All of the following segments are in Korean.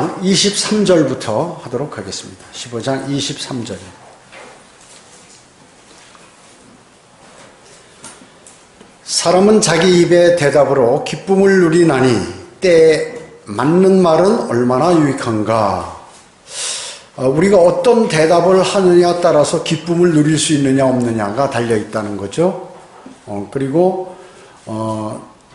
15장 23절부터 하도록 하겠습니다. 15장 23절. 사람은 자기 입의 대답으로 기쁨을 누리나니 때에 맞는 말은 얼마나 유익한가. 우리가 어떤 대답을 하느냐에 따라서 기쁨을 누릴 수 있느냐 없느냐가 달려있다는 거죠. 그리고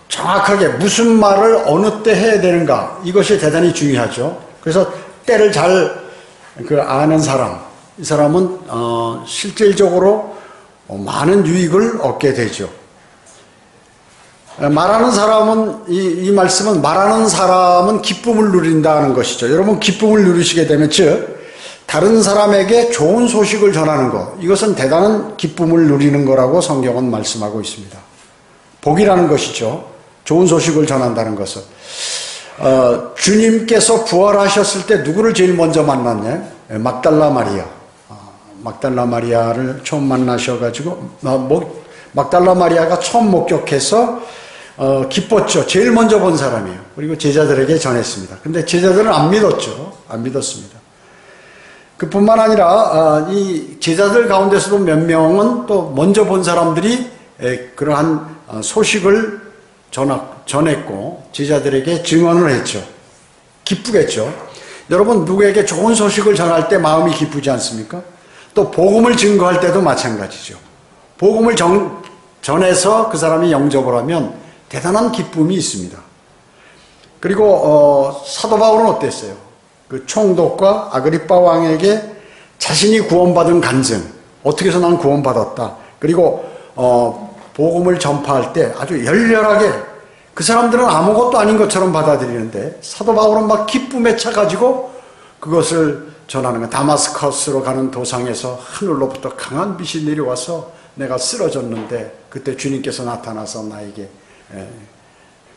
정확하게 무슨 말을 어느 때 해야 되는가, 이것이 대단히 중요하죠. 그래서 때를 잘 아는 사람, 이 사람은 실질적으로 많은 유익을 얻게 되죠. 말하는 사람은, 이 말씀은 말하는 사람은 기쁨을 누린다는 것이죠. 여러분, 기쁨을 누리시게 되면, 즉 다른 사람에게 좋은 소식을 전하는 것, 이것은 대단한 기쁨을 누리는 거라고 성경은 말씀하고 있습니다. 복이라는 것이죠. 좋은 소식을 전한다는 것은. 주님께서 부활하셨을 때 누구를 제일 먼저 만났냐? 막달라 마리아. 막달라 마리아를 처음 만나셔가지고, 막달라 마리아가 처음 목격해서 기뻤죠. 제일 먼저 본 사람이에요. 그리고 제자들에게 전했습니다. 근데 제자들은 안 믿었죠. 안 믿었습니다. 그뿐만 아니라 이 제자들 가운데서도 몇 명은 또 먼저 본 사람들이 그러한 소식을 전했고 제자들에게 증언을 했죠. 기쁘겠죠. 여러분, 누구에게 좋은 소식을 전할 때 마음이 기쁘지 않습니까? 또 복음을 증거할 때도 마찬가지죠. 복음을 전해서 그 사람이 영접을 하면 대단한 기쁨이 있습니다. 그리고 사도 바울은 어땠어요? 그 총독과 아그리빠 왕에게 자신이 구원받은 간증, 어떻게 해서 난 구원받았다. 그리고 복음을 전파할 때 아주 열렬하게, 그 사람들은 아무것도 아닌 것처럼 받아들이는데 사도 바울은 막 기쁨에 차가지고 그것을 전하는 거예요. 다마스커스로 가는 도상에서 하늘로부터 강한 빛이 내려와서 내가 쓰러졌는데 그때 주님께서 나타나서 나에게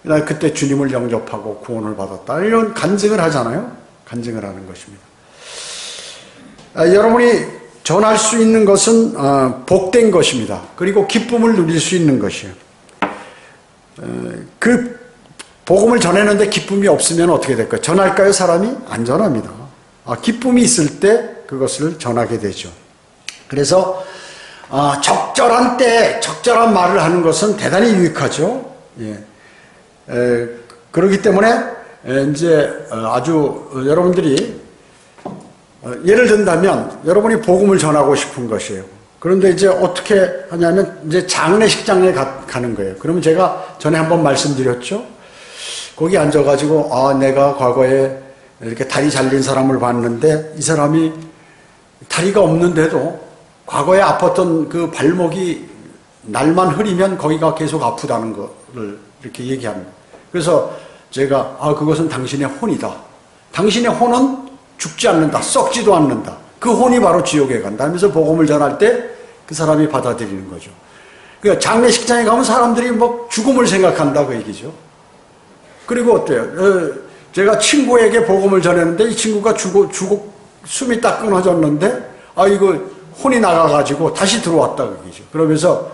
나 그때 주님을 영접하고 구원을 받았다. 이런 간증을 하잖아요. 간증을 하는 것입니다. 여러분이 전할 수 있는 것은 복된 것입니다. 그리고 기쁨을 누릴 수 있는 것이에요. 그 복음을 전했는데 기쁨이 없으면 어떻게 될까요? 전할까요? 사람이? 안 전합니다. 기쁨이 있을 때 그것을 전하게 되죠. 그래서 적절한 때에 적절한 말을 하는 것은 대단히 유익하죠. 예. 그렇기 때문에 이제 아주 여러분들이 예를 든다면 여러분이 복음을 전하고 싶은 것이에요. 그런데 이제 어떻게 하냐면 이제 장례식장에 가는 거예요. 그러면 제가 전에 한번 말씀드렸죠. 거기 앉아가지고 내가 과거에 이렇게 다리 잘린 사람을 봤는데 이 사람이 다리가 없는데도 과거에 아팠던 그 발목이 날만 흐리면 거기가 계속 아프다는 거를 이렇게 얘기합니다. 그래서 제가 그것은 당신의 혼이다. 당신의 혼은 죽지 않는다. 썩지도 않는다. 그 혼이 바로 지옥에 간다 하면서 복음을 전할 때 그 사람이 받아들이는 거죠. 그러니까 장례식장에 가면 사람들이 뭐 죽음을 생각한다 그 얘기죠. 그리고 어때요? 제가 친구에게 복음을 전했는데 이 친구가 숨이 딱 끊어졌는데 이거 혼이 나가가지고 다시 들어왔다 그 얘기죠. 그러면서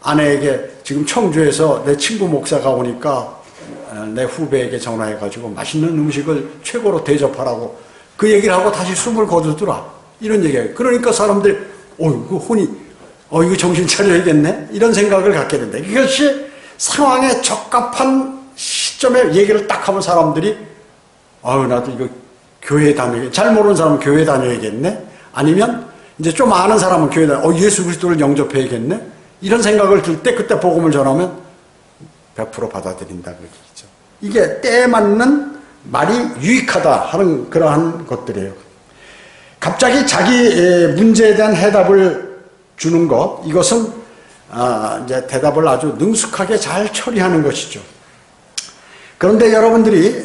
아내에게 지금 청주에서 내 친구 목사가 오니까 내 후배에게 전화해가지고 맛있는 음식을 최고로 대접하라고 그 얘기를 하고 다시 숨을 거두더라. 이런 얘기예요. 그러니까 사람들이 그 혼이 이거 정신 차려야겠네? 이런 생각을 갖게 된다. 이것이 상황에 적합한 시점에 얘기를 딱 하면 사람들이 나도 이거 교회 다녀야겠네. 잘 모르는 사람은 교회 다녀야겠네? 아니면 이제 좀 아는 사람은 교회 예수 그리스도를 영접해야겠네? 이런 생각을 들 때 그때 복음을 전하면 100% 받아들인다 그 얘기죠. 이게 때에 맞는 말이 유익하다 하는 그러한 것들이에요. 갑자기 자기 문제에 대한 해답을 주는 것, 이것은 이제 대답을 아주 능숙하게 잘 처리하는 것이죠. 그런데 여러분들이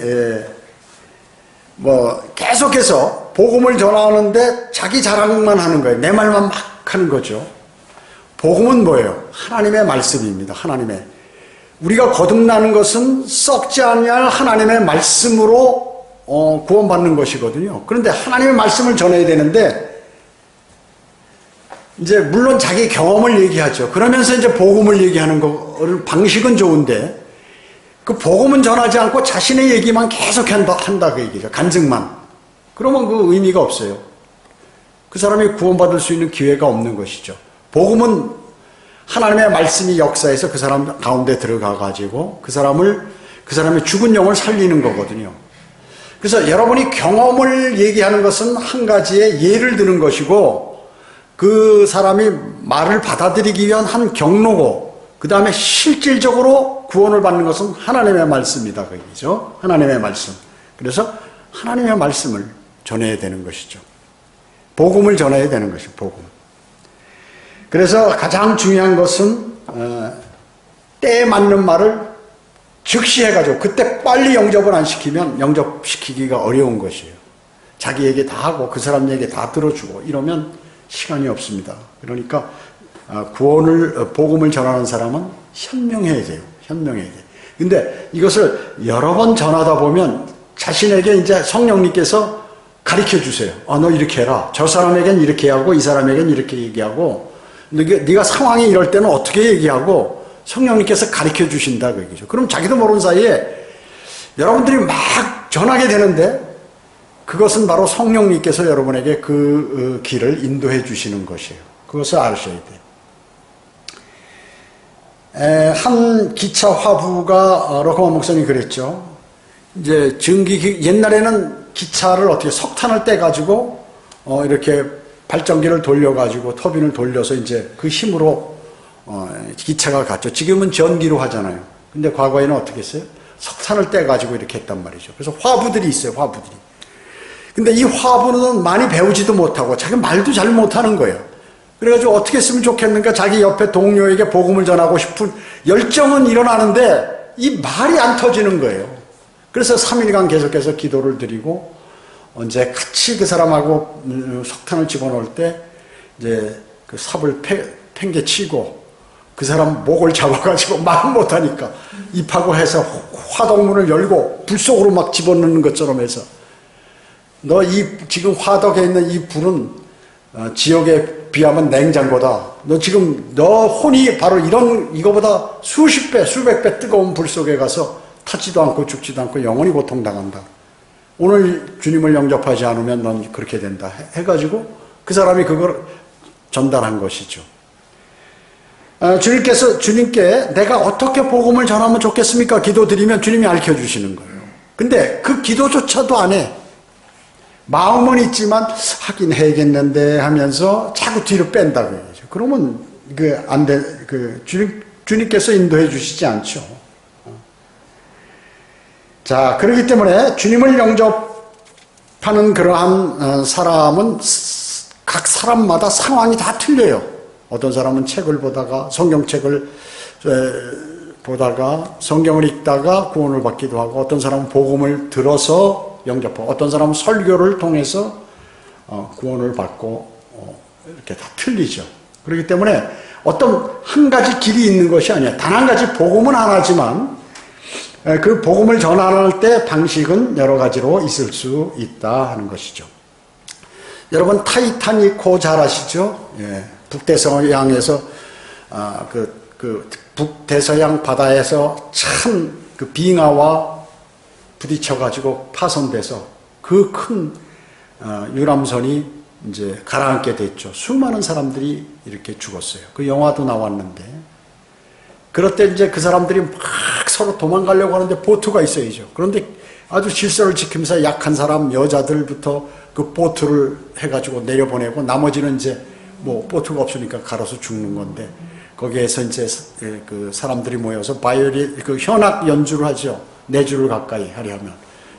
계속해서 복음을 전하는데 자기 자랑만 하는 거예요. 내 말만 막 하는 거죠. 복음은 뭐예요? 하나님의 말씀입니다. 하나님의. 우리가 거듭나는 것은 썩지 아니할 하나님의 말씀으로 구원받는 것이거든요. 그런데 하나님의 말씀을 전해야 되는데 이제 물론 자기 경험을 얘기하죠. 그러면서 이제 복음을 얘기하는 거 방식은 좋은데 그 복음은 전하지 않고 자신의 얘기만 계속 한다 그 얘기죠. 간증만. 그러면 그 의미가 없어요. 그 사람이 구원받을 수 있는 기회가 없는 것이죠. 복음은 하나님의 말씀이 역사에서 그 사람 가운데 들어가 가지고 그 사람의 죽은 영을 살리는 거거든요. 그래서 여러분이 경험을 얘기하는 것은 한 가지의 예를 드는 것이고 그 사람이 말을 받아들이기 위한 한 경로고 그 다음에 실질적으로 구원을 받는 것은 하나님의 말씀이다 그 얘기죠. 하나님의 말씀. 그래서 하나님의 말씀을 전해야 되는 것이죠. 복음을 전해야 되는 것이죠. 복음. 그래서 가장 중요한 것은 때에 맞는 말을 즉시 해가지고 그때 빨리 영접을 안 시키면 영접시키기가 어려운 것이에요. 자기 얘기 다 하고 그 사람 얘기 다 들어주고 이러면 시간이 없습니다. 그러니까 복음을 전하는 사람은 현명해야 돼요. 현명해야 돼요. 근데 이것을 여러 번 전하다 보면 자신에게 이제 성령님께서 가르쳐 주세요. 너 이렇게 해라. 저 사람에겐 이렇게 하고 이 사람에겐 이렇게 얘기하고 네가 상황이 이럴 때는 어떻게 얘기하고 성령님께서 가르쳐 주신다 그 얘기죠. 그럼 자기도 모르는 사이에 여러분들이 막 전하게 되는데 그것은 바로 성령님께서 여러분에게 그 길을 인도해 주시는 것이에요. 그것을 아셔야 돼요. 한 기차 화부가 로커만 목사님이 그랬죠. 이제 옛날에는 기차를 어떻게 석탄을 떼가지고 이렇게 발전기를 돌려가지고 터빈을 돌려서 이제 그 힘으로 기차가 갔죠. 지금은 전기로 하잖아요. 근데 과거에는 어떻게 했어요? 석탄을 떼가지고 이렇게 했단 말이죠. 그래서 화부들이 있어요. 화부들이. 근데 이 화부는 많이 배우지도 못하고 자기 말도 잘 못하는 거예요. 그래가지고 어떻게 했으면 좋겠는가 자기 옆에 동료에게 복음을 전하고 싶은 열정은 일어나는데 이 말이 안 터지는 거예요. 그래서 3일간 계속해서 기도를 드리고 언제 같이 그 사람하고 석탄을 집어넣을 때 이제 그 삽을 팽개치고 그 사람 목을 잡아가지고 말 못하니까 입하고 해서 화덕문을 열고 불 속으로 막 집어넣는 것처럼 해서 너 지금 화덕에 있는 이 불은 지역에 비하면 냉장고다. 너 혼이 바로 이거보다 수십 배, 수백 배 뜨거운 불 속에 가서 타지도 않고 죽지도 않고 영원히 고통당한다. 오늘 주님을 영접하지 않으면 넌 그렇게 된다. 해가지고 그 사람이 그걸 전달한 것이죠. 주님께 내가 어떻게 복음을 전하면 좋겠습니까? 기도드리면 주님이 알려주시는 거예요. 근데 그 기도조차도 안 해. 마음은 있지만 하긴 해야겠는데 하면서 자꾸 뒤로 뺀다고 해야죠. 그러면 주님께서 인도해 주시지 않죠. 자, 그렇기 때문에 주님을 영접하는 그러한 사람은 각 사람마다 상황이 다 틀려요. 어떤 사람은 책을 보다가 성경책을 보다가 성경을 읽다가 구원을 받기도 하고 어떤 사람은 복음을 들어서 영접하고 어떤 사람은 설교를 통해서 구원을 받고 이렇게 다 틀리죠. 그렇기 때문에 어떤 한 가지 길이 있는 것이 아니야. 단 한 가지 복음은 하나지만 그 복음을 전할 때 방식은 여러 가지로 있을 수 있다 하는 것이죠. 여러분 타이타닉호 잘 아시죠? 예, 북대서양에서 북대서양 바다에서 참 그 빙하와 부딪혀가지고 파손돼서 그 큰 유람선이 이제 가라앉게 됐죠. 수많은 사람들이 이렇게 죽었어요. 그 영화도 나왔는데 그럴 때 이제 그 사람들이 막 서로 도망가려고 하는데 보트가 있어야죠. 그런데 아주 질서를 지키면서 약한 사람 여자들부터 그 보트를 해가지고 내려보내고 나머지는 이제 뭐 보트가 없으니까 갈아서 죽는 건데 거기에서 이제 그 사람들이 모여서 그 현악 연주를 하죠. 4주를 가까이 하려면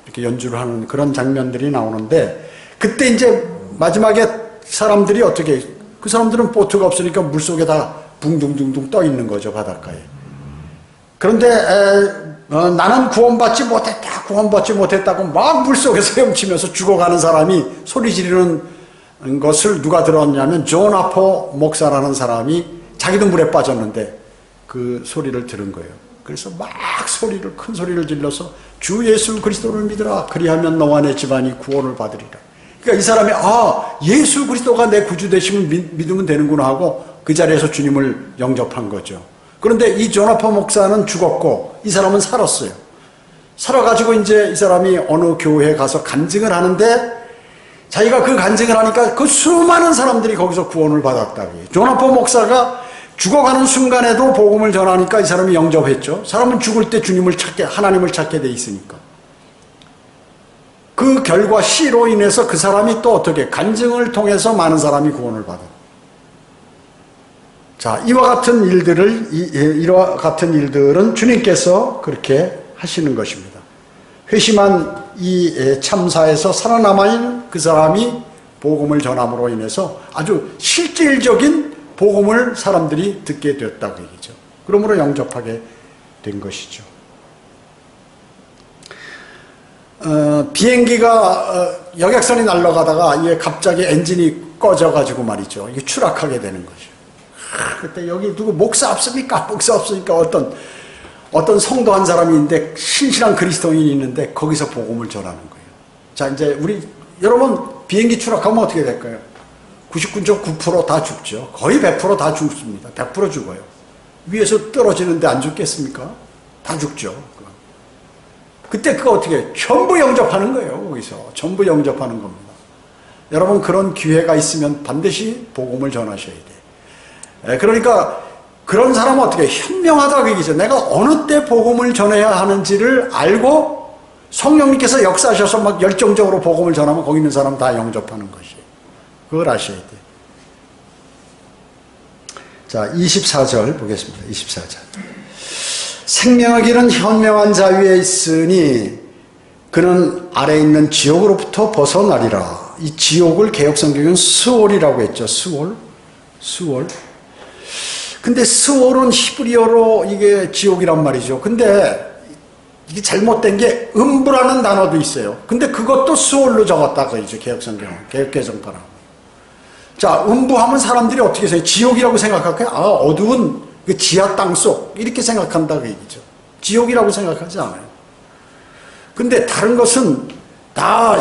이렇게 연주를 하는 그런 장면들이 나오는데 그때 이제 마지막에 사람들이 어떻게 그 사람들은 보트가 없으니까 물속에 다 붕둥둥둥 떠 있는 거죠. 바닷가에. 그런데 나는 구원받지 못했다고 막 물속에서 헤엄치면서 죽어가는 사람이 소리 지르는 것을 누가 들었냐면 존 아포 목사라는 사람이 자기도 물에 빠졌는데 그 소리를 들은 거예요. 그래서 막 큰 소리를 질러서 주 예수 그리스도를 믿으라. 그리하면 너와 내 집안이 구원을 받으리라. 그러니까 이 사람이 예수 그리스도가 내 구주 되심을 믿으면 되는구나 하고 그 자리에서 주님을 영접한 거죠. 그런데 이 조나파 목사는 죽었고 이 사람은 살았어요. 살아가지고 이제 이 사람이 어느 교회에 가서 간증을 하는데 자기가 그 간증을 하니까 그 수많은 사람들이 거기서 구원을 받았다고요. 조나파 목사가 죽어가는 순간에도 복음을 전하니까 이 사람이 영접했죠. 사람은 죽을 때 주님을 찾게, 하나님을 찾게 돼 있으니까. 그 결과 시로 인해서 그 사람이 또 어떻게 간증을 통해서 많은 사람이 구원을 받은. 자, 이와 같은 일들은 주님께서 그렇게 하시는 것입니다. 회심한 이 참사에서 살아남아있는 그 사람이 복음을 전함으로 인해서 아주 실질적인 복음을 사람들이 듣게 되었다고 얘기죠. 그러므로 영접하게 된 것이죠. 비행기가 여객선이 날아가다가 이게 갑자기 엔진이 꺼져가지고 말이죠. 이게 추락하게 되는 거죠. 그때 여기 누구 목사 없습니까? 목사 없으니까 어떤 성도 한 사람이 있는데 신실한 그리스도인이 있는데 거기서 복음을 전하는 거예요. 자, 이제 여러분 비행기 추락하면 어떻게 될까요? 99.9% 죽죠. 거의 100% 죽습니다. 100% 죽어요. 위에서 떨어지는데 안 죽겠습니까? 다 죽죠. 그때 그거 어떻게 해요? 전부 영접하는 거예요. 거기서 전부 영접하는 겁니다. 여러분 그런 기회가 있으면 반드시 복음을 전하셔야 돼요. 그러니까 그런 사람은 어떻게 현명하다고 얘기죠. 내가 어느 때 복음을 전해야 하는지를 알고 성령님께서 역사하셔서 막 열정적으로 복음을 전하면 거기 있는 사람 다 영접하는 것이에요. 그걸 아셔야 돼요. 자, 24절 보겠습니다. 24절. 생명의 길은 현명한 자 위에 있으니 그는 아래에 있는 지옥으로부터 벗어나리라. 이 지옥을 개역성경은 스올이라고 했죠. 스올. 근데 스올은 히브리어로 이게 지옥이란 말이죠. 근데 이게 잘못된 게 음부라는 단어도 있어요. 근데 그것도 스올로 적었다고 이제 개역성경은, 개역개정판은. 자, 음부하면 사람들이 어떻게 생각해요? 지옥이라고 생각할까요? 아, 어두운 그 지하 땅속 이렇게 생각한다고 얘기죠. 지옥이라고 생각하지 않아요. 근데 다른 것은 다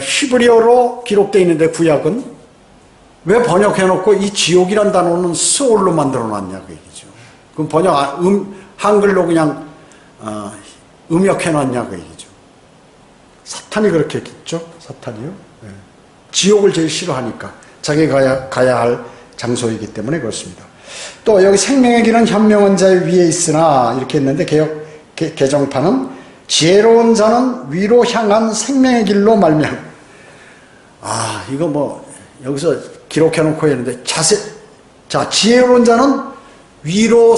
히브리어로 기록되어 있는데 구약은 왜 번역해놓고 이 지옥이란 단어는 스올로 만들어놨냐고 얘기죠. 그럼 한글로 그냥 음역해놨냐고 얘기죠. 사탄이 그렇게 했겠죠. 사탄이요. 네. 지옥을 제일 싫어하니까 자기가 가야 할 장소이기 때문에 그렇습니다. 또 여기 생명의 길은 현명한 자 위에 있으나 이렇게 했는데 개정판은 지혜로운 자는 위로 향한 생명의 길로 말미암아. 이거 여기서 기록해놓고 했는데 자, 지혜로운 자는 위로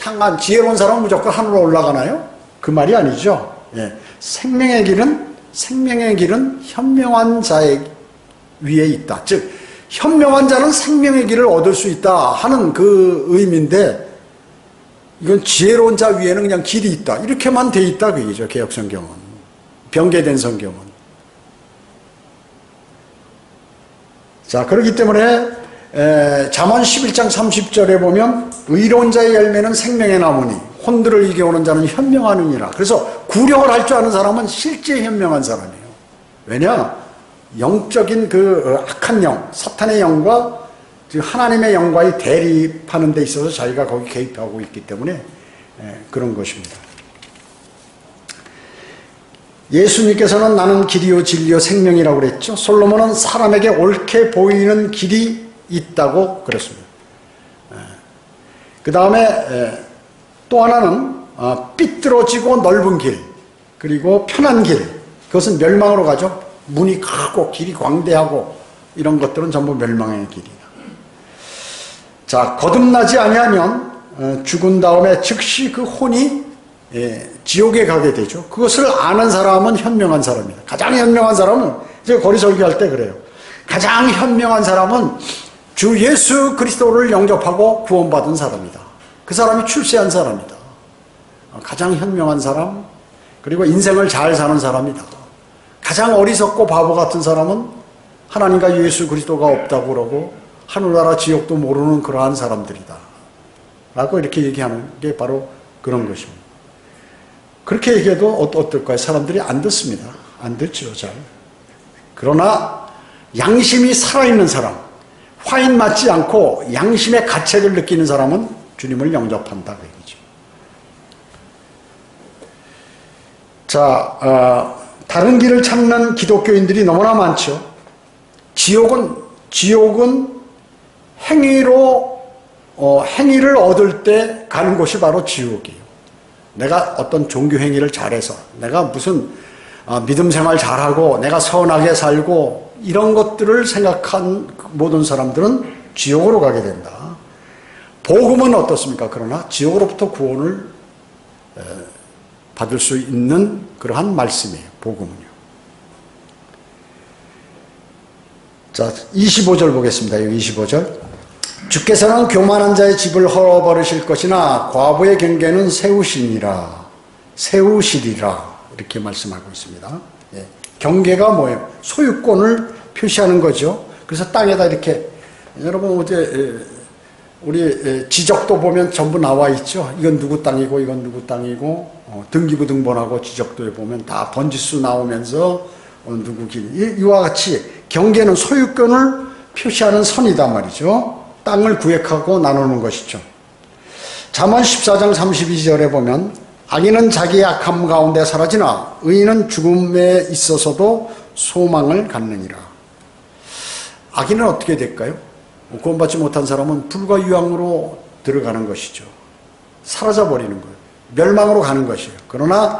향한, 지혜로운 사람은 무조건 하늘로 올라가나요? 그 말이 아니죠. 예. 생명의 길은 현명한 자의 위에 있다. 즉 현명한 자는 생명의 길을 얻을 수 있다 하는 그 의미인데, 이건 지혜로운 자 위에는 그냥 길이 있다 이렇게만 돼 있다 그 얘기죠. 개역성경은, 변개된 성경은. 자, 그렇기 때문에 잠언 11장 30절에 보면 의로운 자의 열매는 생명의 나무니 혼들을 이겨오는 자는 현명하느니라. 그래서 구령을 할 줄 아는 사람은 실제 현명한 사람이에요. 왜냐? 영적인 그 악한 영, 사탄의 영과 하나님의 영과의 대립하는 데 있어서 자기가 거기 개입하고 있기 때문에 그런 것입니다. 예수님께서는 나는 길이요 진리요 생명이라고 그랬죠. 솔로몬은 사람에게 옳게 보이는 길이 있다고 그랬습니다. 그 다음에 또 하나는 삐뚤어지고 넓은 길, 그리고 편한 길, 그것은 멸망으로 가죠. 문이 크고 길이 광대하고 이런 것들은 전부 멸망의 길이다. 자, 거듭나지 아니하면 죽은 다음에 즉시 그 혼이 지옥에 가게 되죠. 그것을 아는 사람은 현명한 사람이다. 가장 현명한 사람은, 제가 거리 설교할 때 그래요. 가장 현명한 사람은 주 예수 그리스도를 영접하고 구원받은 사람이다. 그 사람이 출세한 사람이다. 가장 현명한 사람, 그리고 인생을 잘 사는 사람이다. 가장 어리석고 바보 같은 사람은 하나님과 예수 그리스도가 없다고 그러고 하늘나라 지옥도 모르는 그러한 사람들이다 라고 이렇게 얘기하는 게 바로 그런 것입니다. 그렇게 얘기해도 어떨까요? 사람들이 안 듣습니다. 안 듣죠, 잘. 그러나 양심이 살아있는 사람, 화인 맞지 않고 양심의 가책을 느끼는 사람은 주님을 영접한다 그 얘기죠. 자, 다른 길을 찾는 기독교인들이 너무나 많죠. 지옥은 행위를 얻을 때 가는 곳이 바로 지옥이에요. 내가 어떤 종교 행위를 잘해서, 내가 무슨 믿음 생활 잘하고, 내가 선하게 살고, 이런 것들을 생각한 모든 사람들은 지옥으로 가게 된다. 복음은 어떻습니까? 그러나 지옥으로부터 구원을 받을 수 있는 그러한 말씀이에요. 복음은요. 자, 25절 보겠습니다. 여기 25절. 주께서는 교만한 자의 집을 헐어버리실 것이나 과부의 경계는 세우시리라. 이렇게 말씀하고 있습니다. 예. 경계가 뭐예요? 소유권을 표시하는 거죠. 그래서 땅에다 이렇게, 여러분 어제 우리 지적도 보면 전부 나와 있죠. 이건 누구 땅이고 이건 누구 땅이고, 등기부 등본하고 지적도에 보면 다 번지수 나오면서 누구 길, 이와 같이 경계는 소유권을 표시하는 선이단 말이죠. 땅을 구획하고 나누는 것이죠. 잠언 14장 32절에 보면 악인은 자기의 악함 가운데 사라지나 의인은 죽음에 있어서도 소망을 갖느니라. 악인은 어떻게 될까요? 구원받지 못한 사람은 불과 유황으로 들어가는 것이죠. 사라져버리는 거예요. 멸망으로 가는 것이에요. 그러나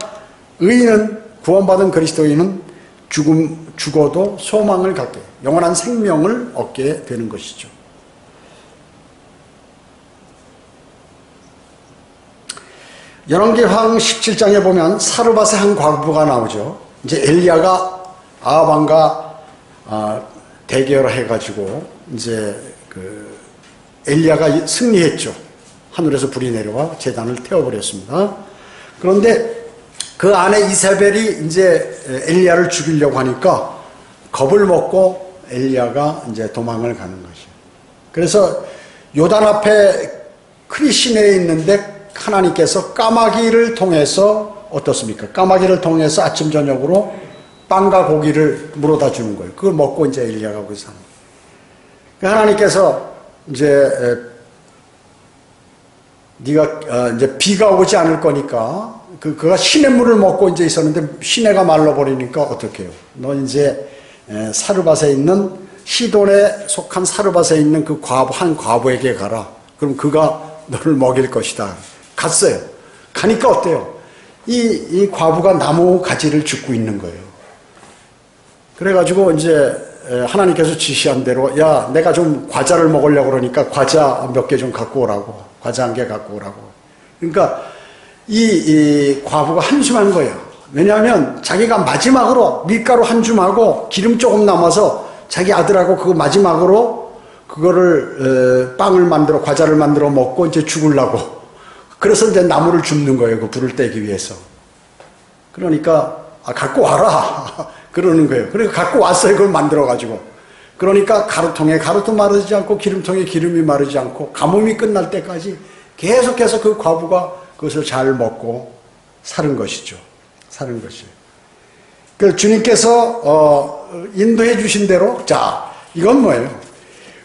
의인은, 구원받은 그리스도인은 죽어도 소망을 갖게, 영원한 생명을 얻게 되는 것이죠. 열왕기상 17장에 보면 사르밧의 한 과부가 나오죠. 이제 엘리야가 아합 왕과 대결을 해가지고 이제 엘리야가 승리했죠. 하늘에서 불이 내려와 제단을 태워버렸습니다. 그런데 그 아내 이세벨이 이제 엘리야를 죽이려고 하니까 겁을 먹고 엘리야가 이제 도망을 가는 것이에요. 그래서 요단 앞에 크리 시내에 있는데 하나님께서 까마귀를 통해서 어떻습니까? 까마귀를 통해서 아침 저녁으로 빵과 고기를 물어다 주는 거예요. 그걸 먹고 이제 엘리야가 거기서 하나님께서 이제 네가 이제 비가 오지 않을 거니까 그가 시냇물을 먹고 이제 있었는데 시내가 말라버리니까 어떻게 해요? 너 이제 사르밧에 있는 시돈에 속한 사르밧에 있는 그 한 과부에게 가라. 그럼 그가 너를 먹일 것이다. 갔어요. 가니까 어때요? 이 과부가 나무 가지를 줍고 있는 거예요. 그래가지고 이제 하나님께서 지시한 대로, 야, 내가 좀 과자를 먹으려고 그러니까 과자 몇 개 좀 갖고 오라고. 과자 한 개 갖고 오라고. 그러니까 이 과부가 한숨한 거예요. 왜냐하면 자기가 마지막으로 밀가루 한 줌하고 기름 조금 남아서 자기 아들하고 그거 마지막으로 그거를 빵을 만들어, 과자를 만들어 먹고 이제 죽으려고. 그래서 이제 나무를 줍는 거예요. 그 불을 떼기 위해서. 그러니까 갖고 와라 그러는 거예요. 그러니까 갖고 왔어요. 그걸 만들어가지고. 그러니까 가루통에 가루도 마르지 않고 기름통에 기름이 마르지 않고 가뭄이 끝날 때까지 계속해서 그 과부가 그것을 잘 먹고 사는 것이죠. 사는 것이에요. 그 주님께서 인도해 주신 대로, 자, 이건 뭐예요?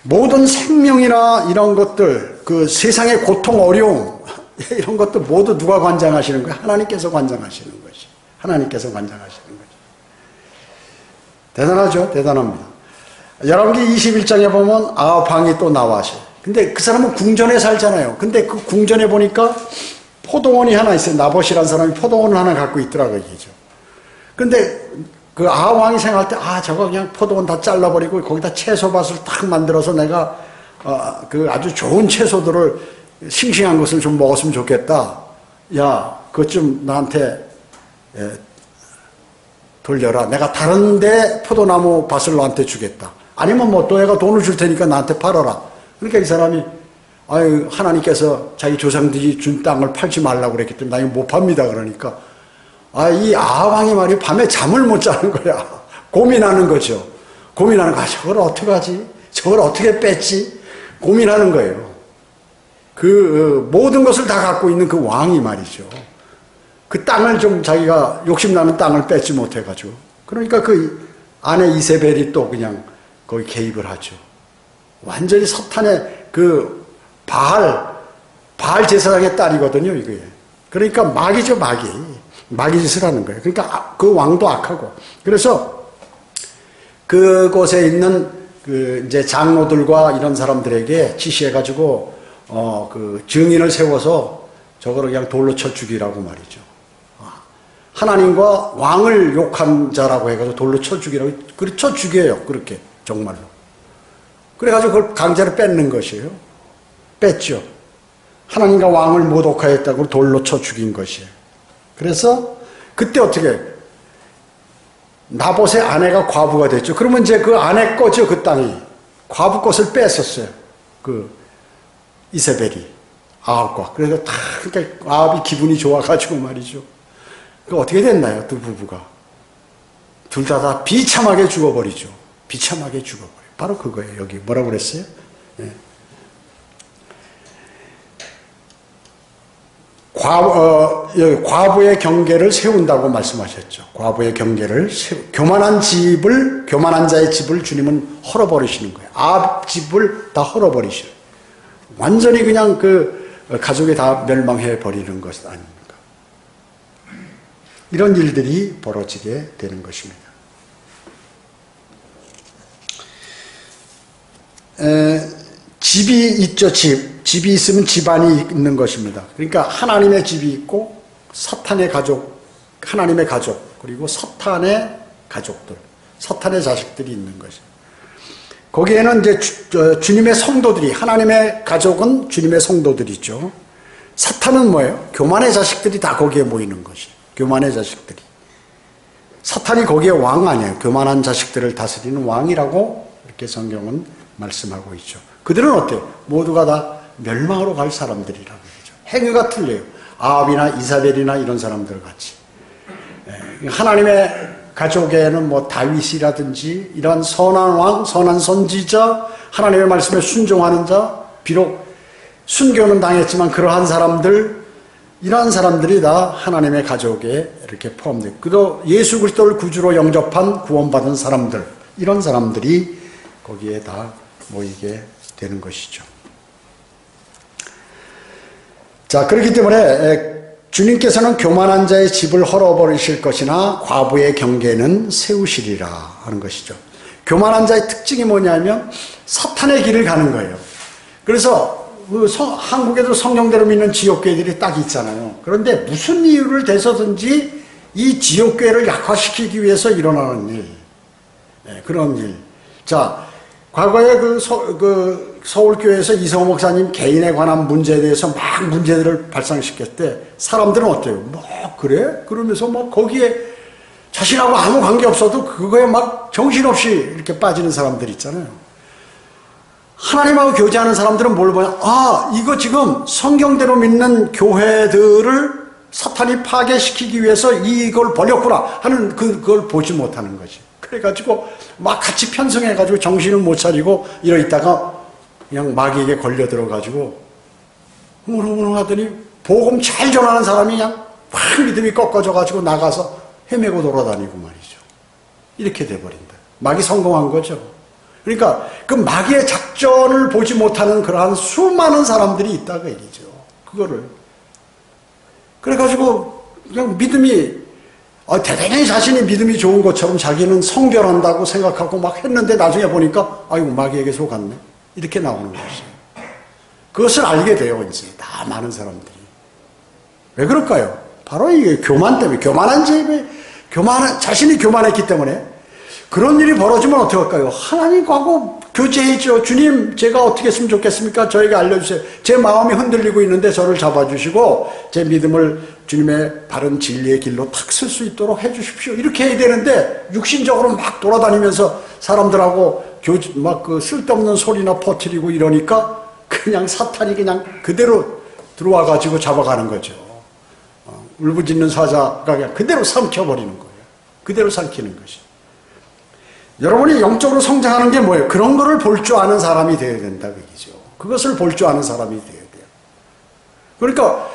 모든 생명이나 이런 것들, 그 세상의 고통, 어려움, 이런 것도 모두 누가 관장하시는 거예요? 하나님께서 관장하시는 것이. 하나님께서 관장하시는 거죠. 대단하죠? 대단합니다. 열왕기 21장에 보면 아합 왕이 또 나와서. 근데 그 사람은 궁전에 살잖아요. 근데 그 궁전에 보니까 포도원이 하나 있어요. 나봇이라는 사람이 포도원을 하나 갖고 있더라고요. 이게죠. 근데 그 아합 왕이 생각할 때, 저거 그냥 포도원 다 잘라버리고 거기다 채소밭을 딱 만들어서 내가 그 아주 좋은 채소들을 싱싱한 것을 좀 먹었으면 좋겠다. 야, 그것 좀 나한테 돌려라. 내가 다른데 포도나무 밭을 너한테 주겠다. 아니면 뭐 또 내가 돈을 줄 테니까 나한테 팔아라. 그러니까 이 사람이 하나님께서 자기 조상들이 준 땅을 팔지 말라고 그랬기 때문에 나 이거 못 팝니다. 그러니까 이 아합 왕이 말이야 밤에 잠을 못 자는 거야. 고민하는 거죠. 고민하는 거야. 저걸 어떻게 하지? 저걸 어떻게 뺐지? 고민하는 거예요. 그 모든 것을 다 갖고 있는 그 왕이 말이죠. 그 땅을 좀 자기가 욕심나는 땅을 뺏지 못해가지고. 그러니까 그 아내 이세벨이 또 그냥 거기 개입을 하죠. 완전히 서탄의 그 바알 바알 제사장의 딸이거든요, 이거에. 그러니까 마귀죠, 마귀. 마귀 짓을 하는 거예요. 그러니까 그 왕도 악하고. 그래서 그곳에 있는 그 이제 장로들과 이런 사람들에게 지시해가지고, 그 증인을 세워서 저거를 그냥 돌로 쳐 죽이라고 말이죠. 하나님과 왕을 욕한 자라고 해가지고 돌로 쳐 죽이라고, 그렇게 쳐 죽여요. 그렇게, 정말로. 그래가지고 그걸 강제로 뺏는 것이에요. 뺐죠. 하나님과 왕을 모독하였다고 돌로 쳐 죽인 것이에요. 그래서 그때 어떻게 나봇의 아내가 과부가 됐죠. 그러면 이제 그 아내 거죠, 그 땅이. 과부 것을 뺐었어요. 그 이세벨이 아합과. 그래서 다 그러니까 아합이 기분이 좋아가지고 말이죠. 그 어떻게 됐나요, 두 부부가? 둘 다 비참하게 죽어버리죠. 비참하게 죽어버려. 바로 그거예요. 여기 뭐라고 그랬어요? 예. 과부의 경계를 세운다고 말씀하셨죠. 과부의 경계를 교만한 자의 집을 주님은 헐어버리시는 거예요. 아합 집을 다 헐어버리시는, 완전히 그냥 그 가족이 다 멸망해 버리는 것 아닙니까? 이런 일들이 벌어지게 되는 것입니다. 집이 있죠, 집이 있으면 집안이 있는 것입니다. 그러니까 하나님의 집이 있고 사탄의 가족, 하나님의 가족, 그리고 사탄의 가족들, 사탄의 자식들이 있는 것입니다. 거기에는 이제 주님의 성도들이, 하나님의 가족은 주님의 성도들이죠. 사탄은 뭐예요? 교만의 자식들이 다 거기에 모이는 것이에요. 교만의 자식들이. 사탄이 거기에 왕 아니에요. 교만한 자식들을 다스리는 왕이라고 이렇게 성경은 말씀하고 있죠. 그들은 어때요? 모두가 다 멸망으로 갈 사람들이라는 거죠. 행위가 틀려요. 아합이나 이사벨이나 이런 사람들 같이. 하나님의 가족에는 뭐 다윗이라든지 이런 선한 왕, 선한 선지자, 하나님의 말씀에 순종하는 자, 비록 순교는 당했지만 그러한 사람들, 이러한 사람들이 다 하나님의 가족에 이렇게 포함돼요. 그도 예수 그리스도를 구주로 영접한 구원받은 사람들, 이런 사람들이 거기에 다 모이게 되는 것이죠. 자, 그렇기 때문에 주님께서는 교만한 자의 집을 헐어버리실 것이나 과부의 경계는 세우시리라 하는 것이죠. 교만한 자의 특징이 뭐냐면 사탄의 길을 가는 거예요. 그래서 한국에도 성경대로 믿는 지옥교회들이 딱 있잖아요. 그런데 무슨 이유를 대서든지 이 지옥교회를 약화시키기 위해서 일어나는 일, 그런 일. 자, 과거에 서울교회에서 이성호 목사님 개인에 관한 문제에 대해서 막 문제들을 발상시켰을 때 사람들은 어때요? 뭐 그래? 그러면서 막 거기에 자신하고 아무 관계 없어도 그거에 막 정신없이 이렇게 빠지는 사람들 있잖아요. 하나님하고 교제하는 사람들은 뭘 보냐? 아, 이거 지금 성경대로 믿는 교회들을 사탄이 파괴시키기 위해서 이걸 벌였구나 하는 그걸 보지 못하는 거지. 그래가지고 막 같이 편성해가지고 정신을 못 차리고 이러 있다가 그냥 마귀에게 걸려 들어가지고 흥흥흥 하더니 복음 잘 전하는 사람이 그냥 확 믿음이 꺾어져가지고 나가서 헤매고 돌아다니고 말이죠. 이렇게 돼버린다. 마귀 성공한 거죠. 그러니까 그 마귀의 작전을 보지 못하는 그러한 수많은 사람들이 있다 그 얘기죠. 그거를. 그래가지고 그냥 믿음이 대단히 자신이 믿음이 좋은 것처럼 자기는 성결한다고 생각하고 막 했는데 나중에 보니까 아이고 마귀에게 속았네. 이렇게 나오는 것이에요. 그것을 알게 돼요, 이제. 다 많은 사람들이. 왜 그럴까요? 바로 이게 교만 때문에, 자신이 교만했기 때문에 그런 일이 벌어지면 어떡할까요? 하나님하고 교제해줘. 주님, 제가 어떻게 했으면 좋겠습니까? 저에게 알려주세요. 제 마음이 흔들리고 있는데 저를 잡아주시고 제 믿음을 주님의 바른 진리의 길로 탁 쓸 수 있도록 해주십시오. 이렇게 해야 되는데 육신적으로 막 돌아다니면서 사람들하고 막 그 쓸데없는 소리나 퍼뜨리고 이러니까 그냥 사탄이 그냥 그대로 들어와가지고 잡아가는 거죠. 울부짖는 사자가 그냥 그대로 삼켜버리는 거예요. 그대로 삼키는 것이. 여러분이 영적으로 성장하는 게 뭐예요? 그런 거를 볼 줄 아는 사람이 되어야 된다, 그 얘기죠. 그것을 볼 줄 아는 사람이 되어야 돼요. 그러니까,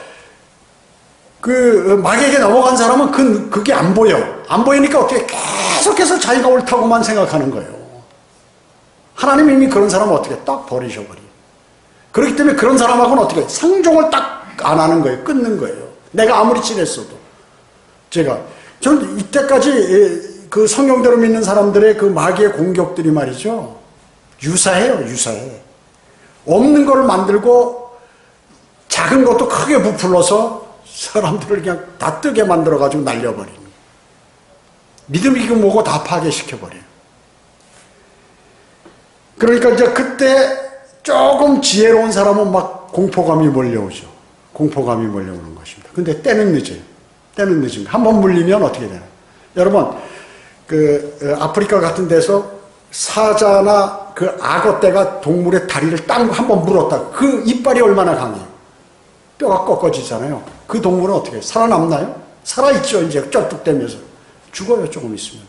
마귀에게 넘어간 사람은 그게 안 보여. 안 보이니까 어떻게 계속해서 자기가 옳다고만 생각하는 거예요. 하나님 이미 그런 사람은 어떻게 딱 버리셔버려요. 그렇기 때문에 그런 사람하고는 어떻게 해요? 상종을 딱 안 하는 거예요. 끊는 거예요. 내가 아무리 친했어도. 저는 이때까지 그 성경대로 믿는 사람들의 그 마귀의 공격들이 말이죠. 유사해요. 유사해. 없는 걸 만들고 작은 것도 크게 부풀러서 사람들을 그냥 다 뜨게 만들어가지고 날려버리는. 믿음이 그 뭐고 다 파괴시켜버려요. 그러니까 이제 그때 조금 지혜로운 사람은 막 공포감이 몰려오죠. 공포감이 몰려오는 것입니다. 근데 때는 늦어요. 때는 늦습니다. 한번 물리면 어떻게 되나요? 여러분, 아프리카 같은 데서 사자나 그 악어떼가 동물의 다리를 딱 한번 물었다. 그 이빨이 얼마나 강해요? 뼈가 꺾어지잖아요. 그 동물은 어떻게 해요? 살아남나요? 살아있죠. 이제 쩔뚝대면서. 죽어요. 조금 있으면.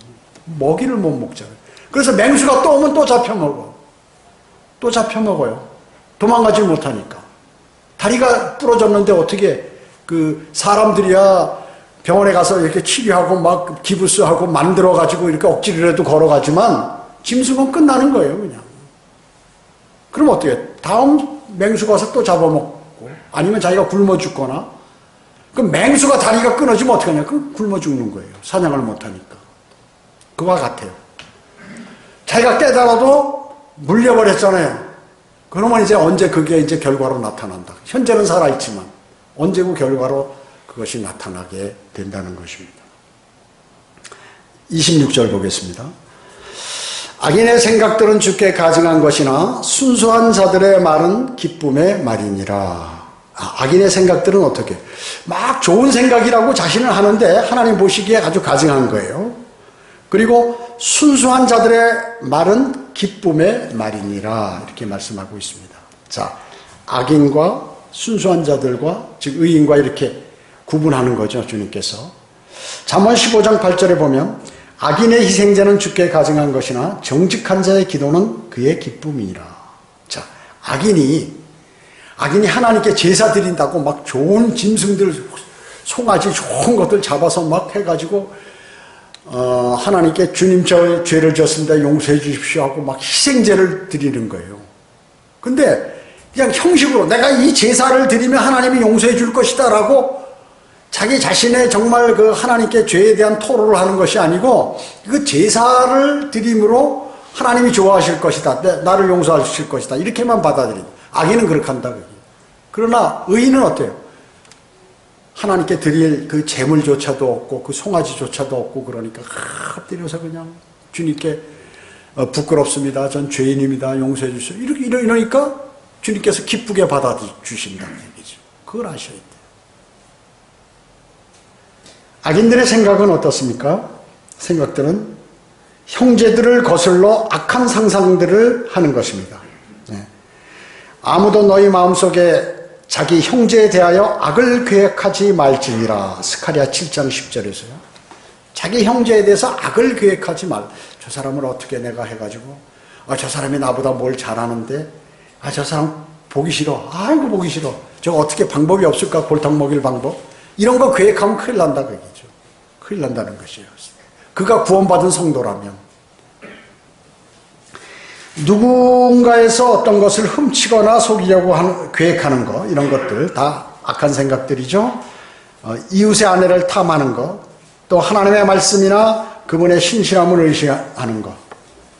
먹이를 못 먹잖아요. 그래서 맹수가 또 오면 또 잡혀먹어. 또 잡혀먹어요. 도망가지 못하니까. 다리가 부러졌는데 어떻게 그 사람들이야 병원에 가서 이렇게 치료하고 막 기부스하고 만들어가지고 이렇게 억지로라도 걸어가지만 짐승은 끝나는 거예요, 그냥. 그럼 어떻게 해? 다음 맹수가 와서 또 잡아먹고 아니면 자기가 굶어 죽거나 그럼 맹수가 다리가 끊어지면 어떻게 하냐? 그 굶어 죽는 거예요. 사냥을 못하니까. 그와 같아요. 자기가 깨달아도 물려버렸잖아요. 그러면 이제 언제 그게 이제 결과로 나타난다. 현재는 살아있지만 언제 그 결과로 그것이 나타나게 된다는 것입니다. 26절 보겠습니다. 악인의 생각들은 주께 가증한 것이나 순수한 자들의 말은 기쁨의 말이니라. 악인의 생각들은 어떻게? 막 좋은 생각이라고 자신을 하는데 하나님 보시기에 아주 가증한 거예요. 그리고 순수한 자들의 말은 기쁨의 말이니라 이렇게 말씀하고 있습니다. 자, 악인과 순수한 자들과 즉 의인과 이렇게 구분하는 거죠. 주님께서. 잠언 15장 8절에 보면 악인의 희생자는 주께 가증한 것이나 정직한 자의 기도는 그의 기쁨이니라. 자, 악인이 하나님께 제사 드린다고 막 좋은 짐승들 송아지 좋은 것들 잡아서 막 해가지고 하나님께 주님 저 죄를 졌습니다. 용서해 주십시오 하고 막 희생제를 드리는 거예요. 근데 그냥 형식으로 내가 이 제사를 드리면 하나님이 용서해 줄 것이다 라고 자기 자신의 정말 그 하나님께 죄에 대한 토로를 하는 것이 아니고 그 제사를 드림으로 하나님이 좋아하실 것이다. 나를 용서하실 것이다. 이렇게만 받아들인다. 악인은 그렇게 한다. 그러나 의인은 어때요? 하나님께 드릴 그 재물조차도 없고 그 송아지조차도 없고 그러니까 엎드려서 그냥 주님께 부끄럽습니다. 전 죄인입니다. 용서해 주세요. 이러니까 주님께서 기쁘게 받아주신다는 얘기죠. 그걸 아셔야 돼요. 악인들의 생각은 어떻습니까? 생각들은 형제들을 거슬러 악한 상상들을 하는 것입니다. 네. 아무도 너희 마음속에 자기 형제에 대하여 악을 계획하지 말지니라. 스가랴 7장 10절에서요. 자기 형제에 대해서 악을 계획하지 말. 저 사람을 어떻게 내가 해가지고 저 사람이 나보다 뭘 잘하는데 저 사람 보기 싫어. 아이고 보기 싫어. 저 어떻게 방법이 없을까? 골탕 먹일 방법? 이런 거 계획하면 큰일 난다 그 얘기죠. 큰일 난다는 것이에요. 그가 구원받은 성도라면 누군가에서 어떤 것을 훔치거나 속이려고 계획하는 거 이런 것들 다 악한 생각들이죠. 이웃의 아내를 탐하는 거, 또 하나님의 말씀이나 그분의 신실함을 의심하는 거.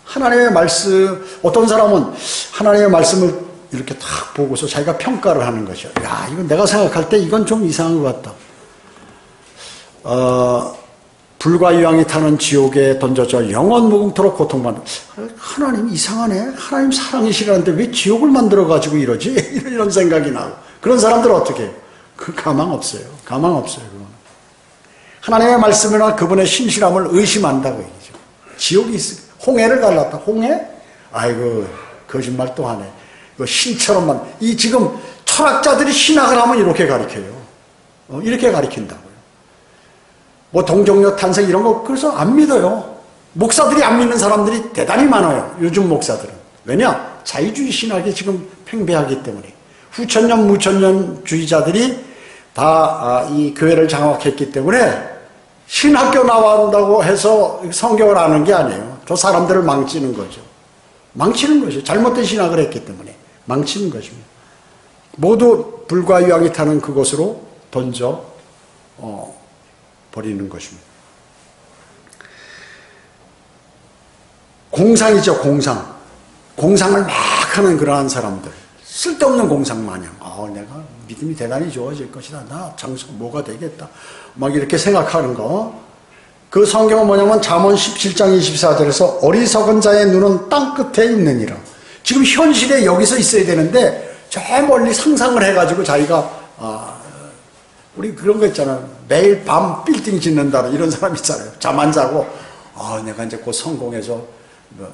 하나님의 말씀, 어떤 사람은 하나님의 말씀을 이렇게 딱 보고서 자기가 평가를 하는 것이요. 야, 이건 내가 생각할 때 이건 좀 이상한 것 같다. 불과 유황이 타는 지옥에 던져져 영원 무궁토록 고통받는. 하나님 이상하네. 하나님 사랑이시라는데 왜 지옥을 만들어가지고 이러지? 이런 생각이 나고. 그런 사람들은 어떻게 해요? 그 가망 없어요. 가망 없어요. 그건. 하나님의 말씀이나 그분의 신실함을 의심한다고 얘기죠. 지옥이 있어. 홍해를 갈랐다. 홍해? 아이고 거짓말 또 하네. 신처럼만. 이 지금 철학자들이 신학을 하면 이렇게 가르쳐요. 이렇게 가르친다고요. 뭐 동정녀 탄생 이런 거 그래서 안 믿어요. 목사들이 안 믿는 사람들이 대단히 많아요. 요즘 목사들은. 왜냐? 자유주의 신학이 지금 팽배하기 때문에. 후천년 무천년주의자들이 다 이 교회를 장악했기 때문에 신학교 나온다고 해서 성경을 아는 게 아니에요. 저 사람들을 망치는 거죠. 망치는 거죠. 잘못된 신학을 했기 때문에 망치는 것입니다. 모두 불과 유황이 타는 그곳으로 던져 버리는 것입니다. 공상이죠, 공상. 공상을 막 하는 그러한 사람들. 쓸데없는 공상 마냥. 내가 믿음이 대단히 좋아질 것이다. 나 장수 뭐가 되겠다. 막 이렇게 생각하는 거. 그 성경은 뭐냐면 잠언 17장 24절에서 어리석은 자의 눈은 땅 끝에 있느니라. 지금 현실에 여기서 있어야 되는데 저 멀리 상상을 해가지고 자기가 우리 그런 거 있잖아요. 매일 밤 빌딩 짓는다 이런 사람 있잖아요. 잠 안 자고 내가 이제 곧 성공해서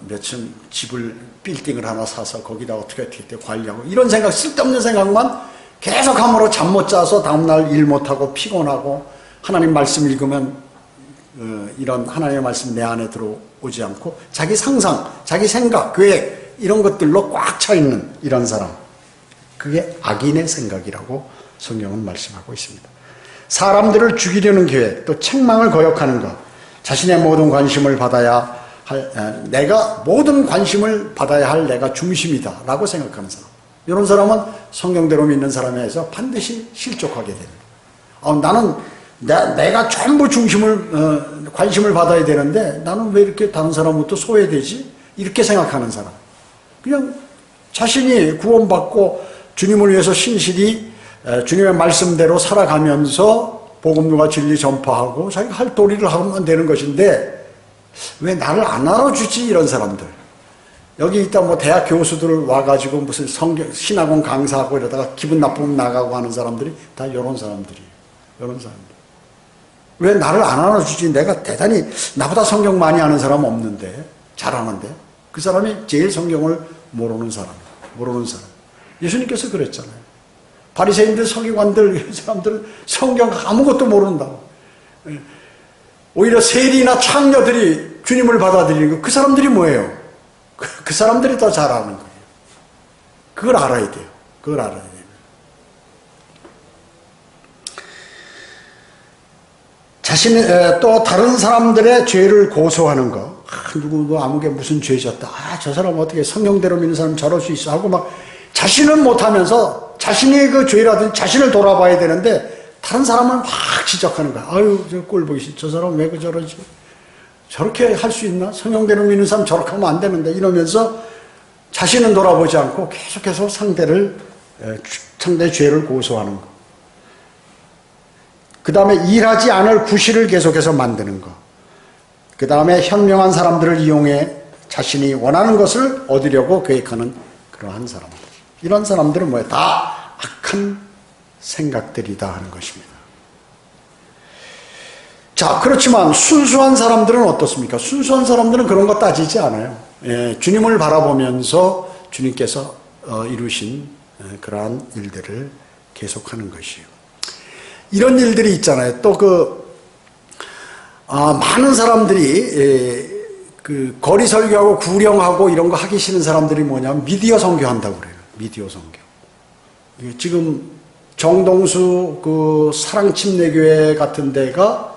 몇 층 집을 빌딩을 하나 사서 거기다 어떻게 관리하고 이런 생각, 쓸데없는 생각만 계속 함으로 잠 못 자서 다음날 일 못하고 피곤하고 하나님 말씀 읽으면 이런 하나님의 말씀 내 안에 들어오지 않고 자기 상상, 자기 생각, 계획 이런 것들로 꽉 차 있는 이런 사람, 그게 악인의 생각이라고 성경은 말씀하고 있습니다. 사람들을 죽이려는 계획, 또 책망을 거역하는 것, 자신의 모든 관심을 받아야 할, 내가 모든 관심을 받아야 할 내가 중심이다 라고 생각하는 사람, 이런 사람은 성경대로 믿는 사람에서 반드시 실족하게 됩니다. 나는 내가 전부 중심을 관심을 받아야 되는데 나는 왜 이렇게 다른 사람부터 소외되지? 이렇게 생각하는 사람, 그냥 자신이 구원받고 주님을 위해서 신실히 주님의 말씀대로 살아가면서 복음과 진리 전파하고 자기가 할 도리를 하면 되는 것인데 왜 나를 안 알아주지? 이런 사람들. 여기 있다 뭐 대학 교수들 와가지고 무슨 신학원 강사하고 이러다가 기분 나쁘면 나가고 하는 사람들이 다 이런 사람들이에요. 이런 사람들. 왜 나를 안 알아주지? 내가 대단히 나보다 성경 많이 아는 사람 없는데, 잘하는데. 그 사람이 제일 성경을 모르는 사람. 예수님께서 그랬잖아요. 바리새인들, 서기관들, 이 사람들 성경 아무것도 모른다고. 오히려 세리나 창녀들이 주님을 받아들이는 거, 그 사람들이 뭐예요? 그 사람들이 더 잘하는 거예요. 그걸 알아야 돼요. 그걸 알아야 돼요. 또 다른 사람들의 죄를 고소하는 거. 누구 아무게 무슨 죄 졌다. 저 사람 어떻게 성경대로 믿는 사람 저럴 수 있어 하고 막 자신은 못하면서 자신이 그 죄라든지 자신을 돌아봐야 되는데 다른 사람을 막 지적하는 거야. 저 꼴 보기 싫어. 저 사람 왜 저러지? 저렇게 할 수 있나? 성경대로 믿는 사람 저렇게 하면 안 되는데 이러면서 자신은 돌아보지 않고 계속해서 상대의 죄를 고소하는 거. 그 다음에 일하지 않을 구실을 계속해서 만드는 거. 그 다음에 현명한 사람들을 이용해 자신이 원하는 것을 얻으려고 계획하는 그러한 사람들. 이런 사람들은 뭐예요? 다 악한 생각들이다 하는 것입니다. 자, 그렇지만 순수한 사람들은 어떻습니까? 순수한 사람들은 그런 거 따지지 않아요. 주님을 바라보면서 주님께서 이루신 그러한 일들을 계속하는 것이에요. 이런 일들이 있잖아요. 또 많은 사람들이 그 거리 설교하고 구령하고 이런 거 하기 싫은 사람들이 뭐냐면 미디어 선교한다고 그래요. 미디어 선교. 지금 정동수 그 사랑침례교회 같은 데가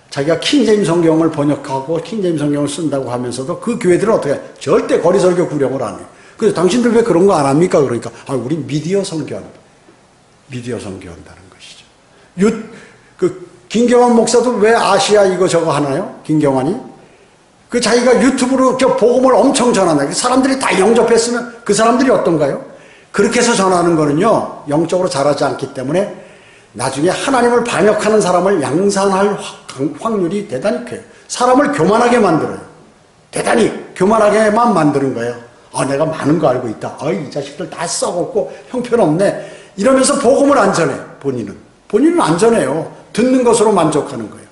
자기가 킹제임 성경을 번역하고 킹제임 성경을 쓴다고 하면서도 그 교회들은 어떻게 해요? 절대 거리 설교 구령을 안 해요. 그래서 당신들 왜 그런 거 안 합니까? 그러니까 우리 미디어 선교한다. 미디어 선교한다는 것이죠. 김경환 목사도 왜 아시아 이거 저거 하나요? 김경환이? 그 자기가 유튜브로 저 복음을 엄청 전한다. 사람들이 다 영접했으면 그 사람들이 어떤가요? 그렇게 해서 전하는 거는요, 영적으로 자라지 않기 때문에 나중에 하나님을 반역하는 사람을 양산할 확률이 대단히 커요. 사람을 교만하게 만들어요. 대단히 교만하게만 만드는 거예요. 내가 많은 거 알고 있다. 이 자식들 다 썩었고 형편없네. 이러면서 복음을 안 전해, 본인은 안 전해요. 듣는 것으로 만족하는 거예요.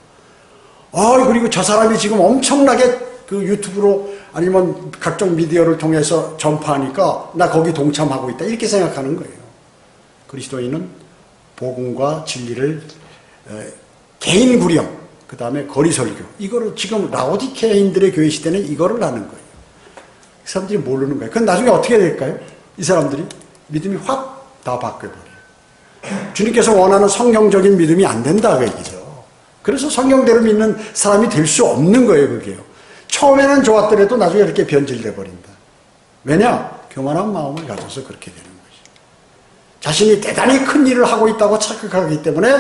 그리고 저 사람이 지금 엄청나게 그 유튜브로 아니면 각종 미디어를 통해서 전파하니까 나 거기 동참하고 있다. 이렇게 생각하는 거예요. 그리스도인은 복음과 진리를 개인 구령, 그 다음에 거리 설교, 이거를 지금 라오디케인들의 교회 시대는 이거를 하는 거예요. 이 사람들이 모르는 거예요. 그건 나중에 어떻게 될까요? 이 사람들이 믿음이 확 다 바뀌어버려요. 주님께서 원하는 성경적인 믿음이 안 된다 그 얘기죠. 그래서 성경대로 믿는 사람이 될 수 없는 거예요. 그게요. 처음에는 좋았더라도 나중에 이렇게 변질돼 버린다. 왜냐? 교만한 마음을 가져서 그렇게 되는 거죠. 자신이 대단히 큰 일을 하고 있다고 착각하기 때문에,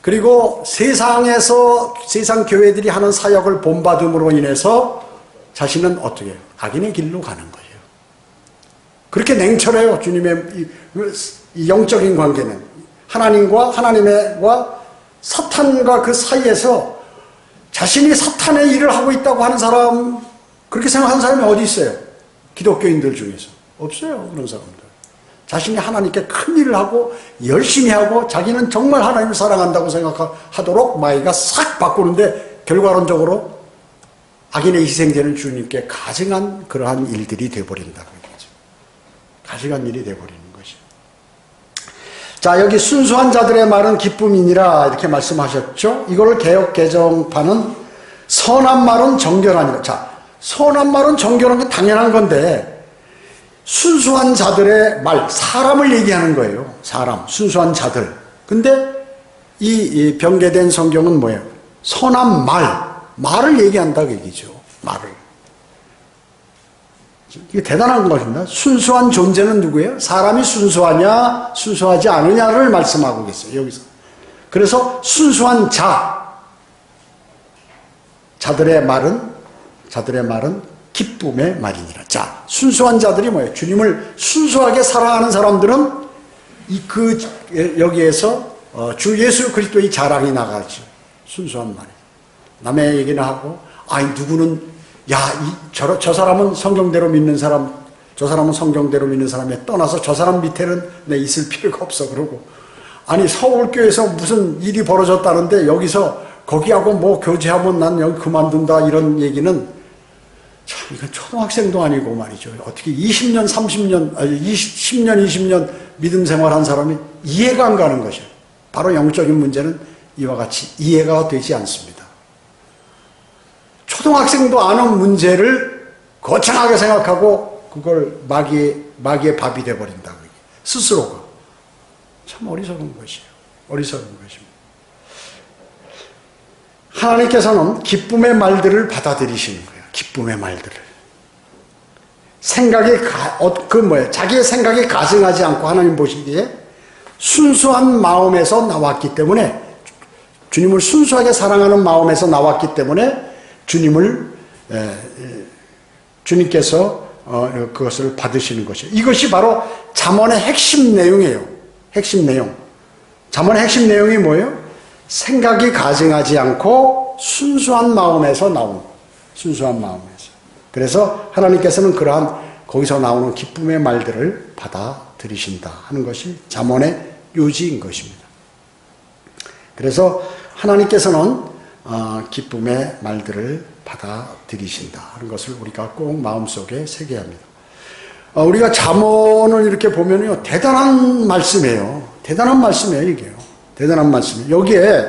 그리고 세상에서 세상 교회들이 하는 사역을 본받음으로 인해서 자신은 어떻게 해요? 악인의 길로 가는 거예요. 그렇게 냉철해요. 주님의 이 영적인 관계는 하나님과 사탄과 그 사이에서 자신이 사탄의 일을 하고 있다고 하는 사람, 그렇게 생각하는 사람이 어디 있어요? 기독교인들 중에서 없어요. 그런 사람들. 자신이 하나님께 큰 일을 하고 열심히 하고 자기는 정말 하나님을 사랑한다고 생각하도록 마이가 싹 바꾸는데 결과론적으로 악인의 희생되는 주님께 가증한 그러한 일들이 되어버린다는 거죠. 가증한 일이 되어버리는 것이. 자, 여기 순수한 자들의 말은 기쁨이니라 이렇게 말씀하셨죠. 이걸 개역 개정판은 선한 말은 정결하니라. 자, 선한 말은 정결한 게 당연한 건데, 순수한 자들의 말, 사람을 얘기하는 거예요. 사람, 순수한 자들. 근데 이 변개된 성경은 뭐예요? 선한 말을 얘기한다고 얘기죠. 말을. 이게 대단한 것입니다. 순수한 존재는 누구예요? 사람이 순수하냐, 순수하지 않느냐를 말씀하고 계세요. 여기서. 그래서 순수한 자들의 말은 기쁨의 말이니라. 자, 순수한 자들이 뭐예요? 주님을 순수하게 사랑하는 사람들은 여기에서 주 예수 그리스도의 자랑이 나가죠. 순수한 말이. 남의 얘기나 하고, 누구는, 저 사람은 성경대로 믿는 사람, 저 사람은 성경대로 믿는 사람에 떠나서 저 사람 밑에는 내 있을 필요가 없어. 그러고, 서울교회에서 무슨 일이 벌어졌다는데 여기서 거기하고 뭐 교제하면 난 여기 그만둔다, 이런 얘기는 참, 이건 초등학생도 아니고 말이죠. 어떻게 20년, 30년, 10년, 20년 믿음 생활한 사람이 이해가 안 가는 것이에요. 바로 영적인 문제는 이와 같이 이해가 되지 않습니다. 초등학생도 아는 문제를 거창하게 생각하고 그걸 마귀의 밥이 되어버린다고. 스스로가. 참 어리석은 것이에요. 어리석은 것입니다. 하나님께서는 기쁨의 말들을 받아들이시는 거예요. 기쁨의 말들을. 자기의 생각이 가증하지 않고 하나님 보시기에 순수한 마음에서 나왔기 때문에, 주님을 순수하게 사랑하는 마음에서 나왔기 때문에 주님께서 그것을 받으시는 것이에요. 이것이 바로 잠언의 핵심 내용이에요. 핵심 내용. 잠언의 핵심 내용이 뭐예요? 생각이 가증하지 않고 순수한 마음에서 나온, 순수한 마음에서. 그래서 하나님께서는 거기서 나오는 기쁨의 말들을 받아들이신다 하는 것이 잠언의 요지인 것입니다. 그래서 하나님께서는 기쁨의 말들을 받아들이신다 하는 것을 우리가 꼭 마음속에 새겨야 합니다. 우리가 잠언을 이렇게 보면요, 대단한 말씀이에요. 대단한 말씀이에요, 이게요. 대단한 말씀이에요. 여기에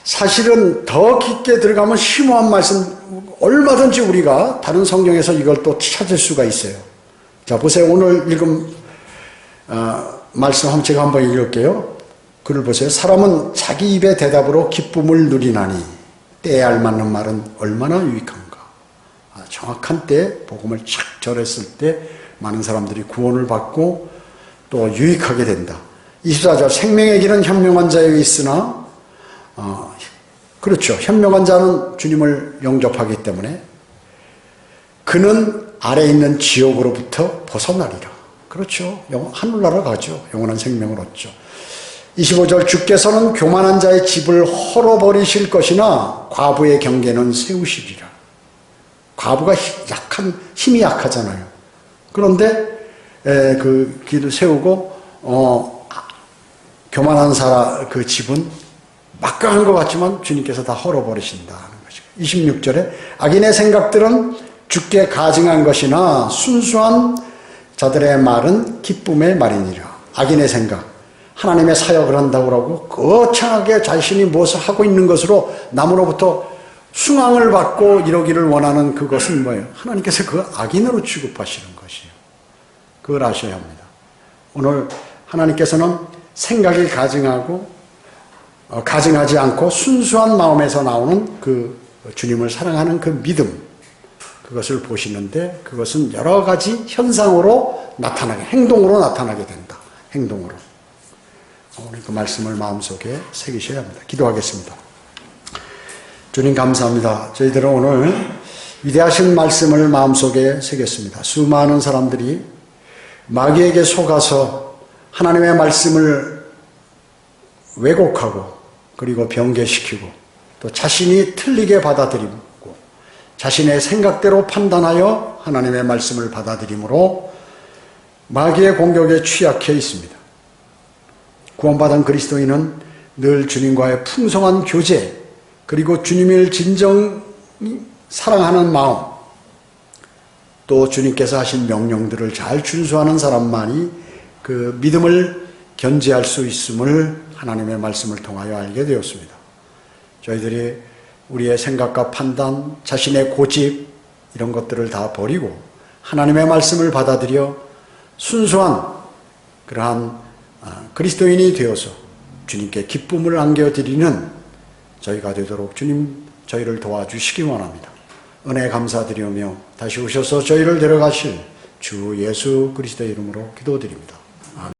사실은 더 깊게 들어가면 심오한 말씀, 얼마든지 우리가 다른 성경에서 이걸 또 찾을 수가 있어요. 자, 보세요. 오늘 읽은 말씀 제가 한번 읽을게요. 글을 보세요. 사람은 자기 입의 대답으로 기쁨을 누리나니 때에 알맞는 말은 얼마나 유익한가. 정확한 때에 복음을 착 전했을 때 많은 사람들이 구원을 받고 또 유익하게 된다. 24절, 생명의 길은 현명한 자에게 있으나, 그렇죠. 현명한 자는 주님을 영접하기 때문에 그는 아래 있는 지옥으로부터 벗어나리라. 그렇죠. 하늘나라 가죠. 영원한 생명을 얻죠. 25절, 주께서는 교만한 자의 집을 헐어버리실 것이나 과부의 경계는 세우시리라. 과부가 힘이 약하잖아요. 그런데 그 길을 세우고 교만한 사람 그 집은 막강한 것 같지만 주님께서 다 헐어버리신다 하는 것이고, 26절에 악인의 생각들은 주께 가증한 것이나 순수한 자들의 말은 기쁨의 말이니라. 악인의 생각, 하나님의 사역을 한다고 하고 거창하게 자신이 무엇을 하고 있는 것으로 남으로부터 숭앙을 받고 이러기를 원하는 그것은 뭐예요? 하나님께서 그 악인으로 취급하시는 것이에요. 그걸 아셔야 합니다. 오늘 하나님께서는 생각이 가증하지 않고 순수한 마음에서 나오는 그 주님을 사랑하는 그 믿음, 그것을 보시는데 그것은 여러 가지 현상으로 나타나게, 행동으로 나타나게 된다. 행동으로. 오늘 그 말씀을 마음속에 새기셔야 합니다. 기도하겠습니다. 주님 감사합니다. 저희들은 오늘 위대하신 말씀을 마음속에 새겼습니다. 수많은 사람들이 마귀에게 속아서 하나님의 말씀을 왜곡하고 그리고 변개시키고 또 자신이 틀리게 받아들이고 자신의 생각대로 판단하여 하나님의 말씀을 받아들이므로 마귀의 공격에 취약해 있습니다. 구원받은 그리스도인은 늘 주님과의 풍성한 교제 그리고 주님을 진정 사랑하는 마음 또 주님께서 하신 명령들을 잘 준수하는 사람만이 그 믿음을 견지할 수 있음을 하나님의 말씀을 통하여 알게 되었습니다. 저희들이 우리의 생각과 판단, 자신의 고집 이런 것들을 다 버리고 하나님의 말씀을 받아들여 순수한 그러한 그리스도인이 되어서 주님께 기쁨을 안겨드리는 저희가 되도록 주님 저희를 도와주시기 원합니다. 은혜 감사드리며 다시 오셔서 저희를 데려가실 주 예수 그리스도의 이름으로 기도드립니다.